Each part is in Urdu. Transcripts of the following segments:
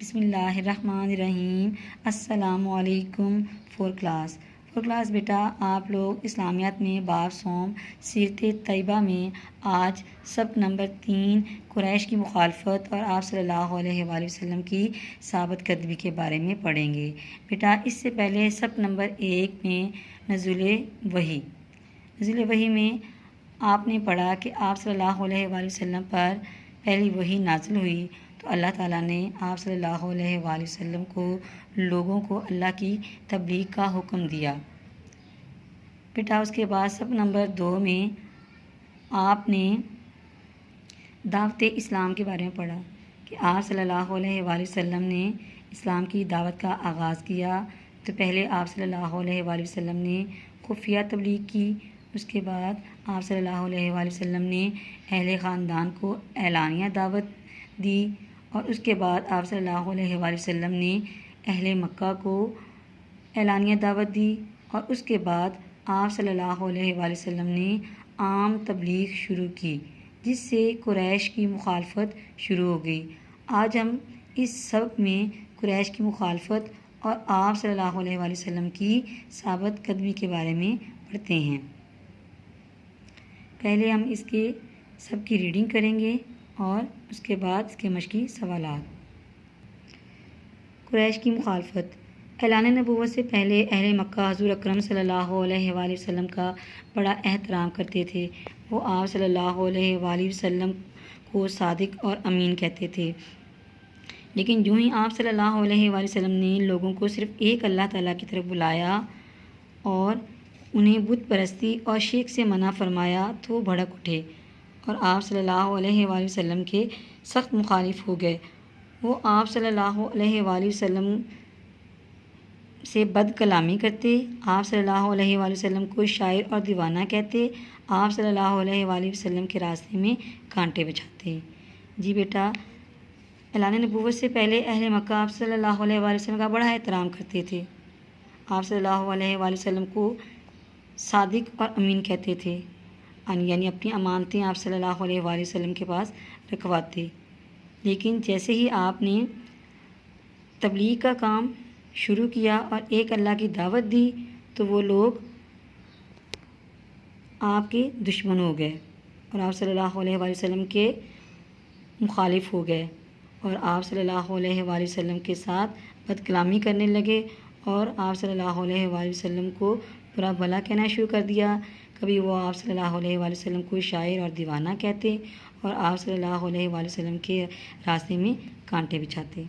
بسم اللہ الرحمن الرحیم۔ السلام علیکم۔ فور کلاس بیٹا، آپ لوگ اسلامیات میں باب صوم سیرت طیبہ میں آج سبق نمبر 3 قریش کی مخالفت اور آپ صلی اللہ علیہ وآلہ وسلم کی ثابت قدمی کے بارے میں پڑھیں گے۔ بیٹا اس سے پہلے سبق نمبر 1 میں نزول وحی میں آپ نے پڑھا کہ آپ صلی اللہ علیہ وآلہ وسلم پر پہلی وحی نازل ہوئی تو اللہ تعالیٰ نے آپ صلی اللہ علیہ وآلہ وسلم کو لوگوں کو اللہ کی تبلیغ کا حکم دیا۔ بیٹا اس کے بعد سبق نمبر 2 میں آپ نے دعوت اسلام کے بارے میں پڑھا کہ آپ صلی اللہ علیہ وآلہ وسلم نے اسلام کی دعوت کا آغاز کیا تو پہلے آپ صلی اللہ علیہ وآلہ وسلم نے خفیہ تبلیغ کی، اس کے بعد آپ صلی اللہ علیہ وآلہ وسلم نے اہل خاندان کو اعلانیہ دعوت دی اور اس کے بعد آپ صلی اللہ علیہ وآلہ وسلم نے اہل مکہ کو اعلانیہ دعوت دی اور اس کے بعد آپ صلی اللہ علیہ وآلہ وسلم نے عام تبلیغ شروع کی جس سے قریش کی مخالفت شروع ہو گئی۔ آج ہم اس سبق میں قریش کی مخالفت اور آپ صلی اللہ علیہ وآلہ وسلم کی ثابت قدمی کے بارے میں پڑھتے ہیں۔ پہلے ہم اس کے سب کی ریڈنگ کریں گے اور اس کے بعد اس کے مشقی سوالات۔ قریش کی مخالفت۔ اعلان نبوت سے پہلے اہل مکہ حضور اکرم صلی اللہ علیہ وآلہ وسلم کا بڑا احترام کرتے تھے۔ وہ آپ صلی اللہ علیہ وآلہ وسلم کو صادق اور امین کہتے تھے، لیکن جو ہی آپ صلی اللہ علیہ وآلہ وسلم نے لوگوں کو صرف ایک اللہ تعالیٰ کی طرف بلایا اور انہیں بت پرستی اور شرک سے منع فرمایا تو وہ بھڑک اٹھے اور آپ صلی اللہ علیہ وآلہ وسلم کے سخت مخالف ہو گئے۔ وہ آپ صلی اللہ علیہ وآلہ وسلم سے بد کلامی کرتے، آپ صلی اللہ علیہ وآلہ وسلم کو شاعر اور دیوانہ کہتے، آپ صلی اللہ علیہ وآلہ وسلم کے راستے میں کانٹے بچھاتے۔ جی بیٹا، اعلان نبوت سے پہلے اہل مکہ آپ صلی اللہ علیہ وآلہ وسلم کا بڑا احترام کرتے تھے۔ آپ صلی اللہ علیہ وآلہ وسلم کو صادق اور امین کہتے تھے، یعنی اپنی امانتیں آپ صلی اللہ علیہ وآلہ وسلم کے پاس رکھواتے۔ لیکن جیسے ہی آپ نے تبلیغ کا کام شروع کیا اور ایک اللہ کی دعوت دی تو وہ لوگ آپ کے دشمن ہو گئے اور آپ صلی اللہ علیہ وآلہ وسلم کے مخالف ہو گئے اور آپ صلی اللہ علیہ وآلہ وسلم کے ساتھ بد کلامی کرنے لگے اور آپ صلی اللہ علیہ وآلہ وسلم کو برا بھلا کہنا شروع کر دیا۔ کبھی وہ آپ صلی اللہ علیہ وآلہ وسلم کو شاعر اور دیوانہ کہتے اور آپ صلی اللہ علیہ وآلہ وسلم کے راستے میں کانٹے بچھاتے۔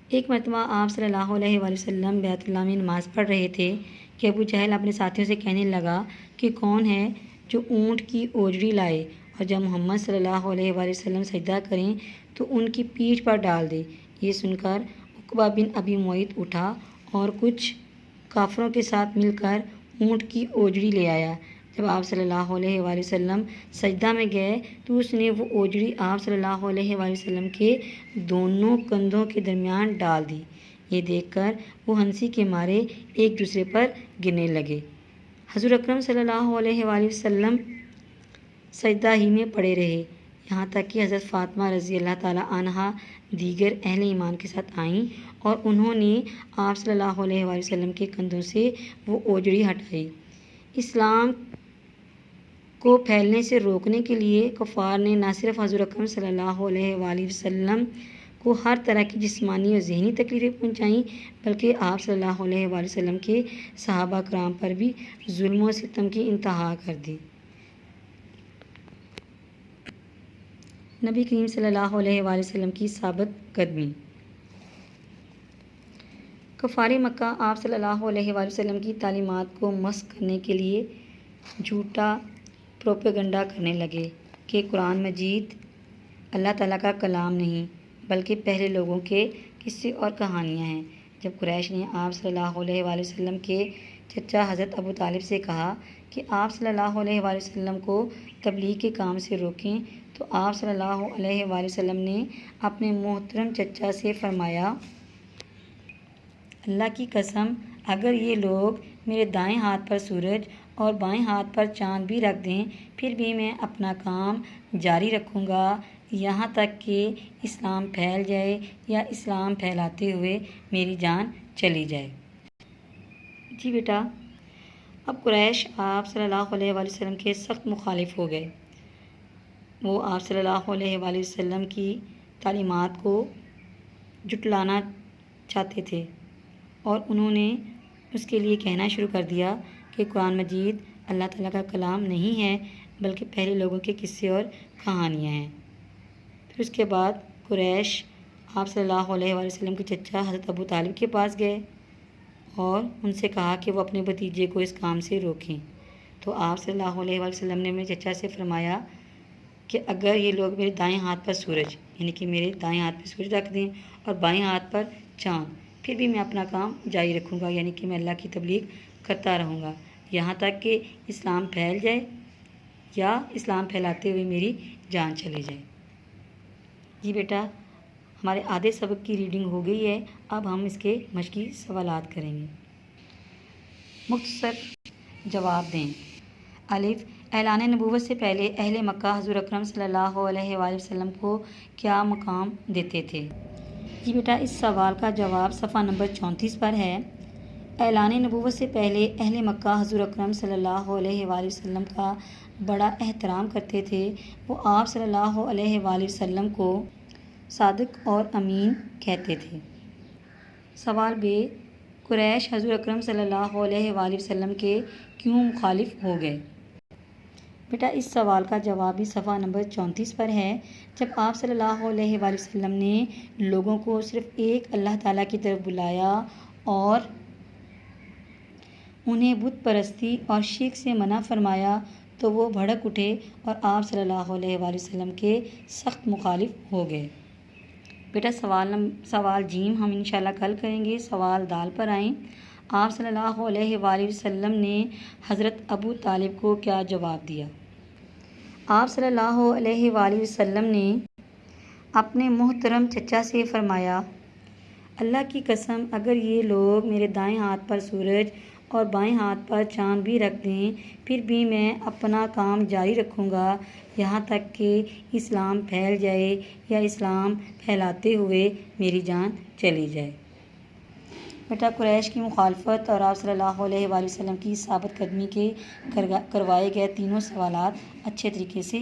ایک مرتبہ آپ صلی اللہ علیہ وآلہ وسلم بیت اللہ میں نماز پڑھ رہے تھے کہ ابو جہل اپنے ساتھیوں سے کہنے لگا کہ کون ہے جو اونٹ کی اوجڑی لائے اور جب محمد صلی اللہ علیہ وآلہ وسلم سجدہ کریں تو ان کی پیٹھ پر ڈال دے۔ یہ سن کر عقبہ بن ابی معیط اٹھا اور کچھ کافروں کے ساتھ مل کر اونٹ کی اوجڑی لے آیا۔ جب آپ صلی اللہ علیہ وآلہ وسلم سجدہ میں گئے تو اس نے وہ اوجڑی آپ صلی اللہ علیہ وآلہ وسلم کے دونوں کندھوں کے درمیان ڈال دی۔ یہ دیکھ کر وہ ہنسی کے مارے ایک دوسرے پر گرنے لگے۔ حضور اکرم صلی اللہ علیہ وآلہ وسلم سجدہ ہی میں پڑے رہے یہاں تک کہ حضرت فاطمہ رضی اللہ تعالیٰ عنہا دیگر اہل ایمان کے ساتھ آئیں اور انہوں نے آپ صلی اللہ علیہ وآلہ وسلم کے کندھوں سے وہ اوجڑی ہٹائی۔ اسلام کو پھیلنے سے روکنے کے لیے کفار نے نہ صرف حضور اکرم صلی اللہ علیہ وآلہ وسلم کو ہر طرح کی جسمانی اور ذہنی تکلیفیں پہنچائیں بلکہ آپ صلی اللہ علیہ وآلہ وسلم کے صحابہ کرام پر بھی ظلم و ستم کی انتہا کر دی۔ نبی کریم صلی اللہ علیہ وآلہ وسلم کی ثابت قدمی۔ کفار مکہ آپ صلی اللہ علیہ وآلہ وسلم کی تعلیمات کو مسخ کرنے کے لیے جھوٹا پروپیگنڈا کرنے لگے کہ قرآن مجید اللہ تعالیٰ کا کلام نہیں بلکہ پہلے لوگوں کے قصے اور کہانیاں ہیں۔ جب قریش نے آپ صلی اللہ علیہ وآلہ وسلم کے چچا حضرت ابو طالب سے کہا کہ آپ صلی اللہ علیہ وآلہ وسلم کو تبلیغ کے کام سے روکیں تو آپ صلی اللہ علیہ وآلہ وسلم نے اپنے محترم چچا سے فرمایا، اللہ کی قسم اگر یہ لوگ میرے دائیں ہاتھ پر سورج اور بائیں ہاتھ پر چاند بھی رکھ دیں پھر بھی میں اپنا کام جاری رکھوں گا، یہاں تک کہ اسلام پھیل جائے یا اسلام پھیلاتے ہوئے میری جان چلی جائے۔ جی بیٹا، اب قریش آپ صلی اللہ علیہ وآلہ وسلم کے سخت مخالف ہو گئے۔ وہ آپ صلی اللہ علیہ وآلہ وسلم کی تعلیمات کو جھٹلانا چاہتے تھے اور انہوں نے اس کے لیے کہنا شروع کر دیا کہ قرآن مجید اللہ تعالیٰ کا کلام نہیں ہے بلکہ پہلے لوگوں کے قصے اور کہانیاں ہیں۔ پھر اس کے بعد قریش آپ صلی اللہ علیہ وآلہ وسلم کے چچا حضرت ابو طالب کے پاس گئے اور ان سے کہا کہ وہ اپنے بھتیجے کو اس کام سے روکیں۔ تو آپ صلی اللہ علیہ وآلہ وسلم نے میرے چچا سے فرمایا کہ اگر یہ لوگ میرے دائیں ہاتھ پر سورج یعنی کہ میرے دائیں ہاتھ پہ سورج رکھ دیں اور بائیں ہاتھ پر چاند، پھر بھی میں اپنا کام جاری رکھوں گا، یعنی کہ میں اللہ کی تبلیغ کرتا رہوں گا یہاں تک کہ اسلام پھیل جائے یا اسلام پھیلاتے ہوئے میری جان چلی جائے۔ جی بیٹا، ہمارے آدھے سبق کی ریڈنگ ہو گئی ہے، اب ہم اس کے مشقی سوالات کریں گے۔ مختصر جواب دیں۔ الف، اعلان نبوت سے پہلے اہل مکہ حضور اکرم صلی اللہ علیہ وآلہ وسلم کو کیا مقام دیتے تھے؟ جی بیٹا، اس سوال کا جواب صفحہ نمبر 34 پر ہے۔ اعلان نبوت سے پہلے اہل مکہ حضور اکرم صلی اللہ علیہ وآلہ وسلم کا بڑا احترام کرتے تھے۔ وہ آپ صلی اللہ علیہ وآلہ وسلم کو صادق اور امین کہتے تھے۔ سوال بے، قریش حضور اکرم صلی اللہ علیہ وآلہ وسلم کے کیوں مخالف ہو گئے؟ بیٹا، اس سوال کا جواب بھی صفحہ نمبر 34 پر ہے۔ جب آپ صلی اللہ علیہ وآلہ وسلم نے لوگوں کو صرف ایک اللہ تعالیٰ کی طرف بلایا اور انہیں بت پرستی اور شرک سے منع فرمایا تو وہ بھڑک اٹھے اور آپ صلی اللہ علیہ وآلہ وسلم کے سخت مخالف ہو گئے۔ بیٹا، سوال جیم ہم انشاءاللہ کل کریں گے۔ سوال دال پر آئیں۔ آپ صلی اللہ علیہ وآلہ وسلم نے حضرت ابو طالب کو کیا جواب دیا؟ آپ صلی اللہ علیہ وآلہ وسلم نے اپنے محترم چچا سے فرمایا، اللہ کی قسم اگر یہ لوگ میرے دائیں ہاتھ پر سورج اور بائیں ہاتھ پر چاند بھی رکھ دیں پھر بھی میں اپنا کام جاری رکھوں گا یہاں تک کہ اسلام پھیل جائے یا اسلام پھیلاتے ہوئے میری جان چلی جائے۔ بیٹا، قریش کی مخالفت اور آپ صلی اللہ علیہ وآلہ وسلم کی ثابت قدمی کے کروائے گئے تینوں سوالات اچھے طریقے سے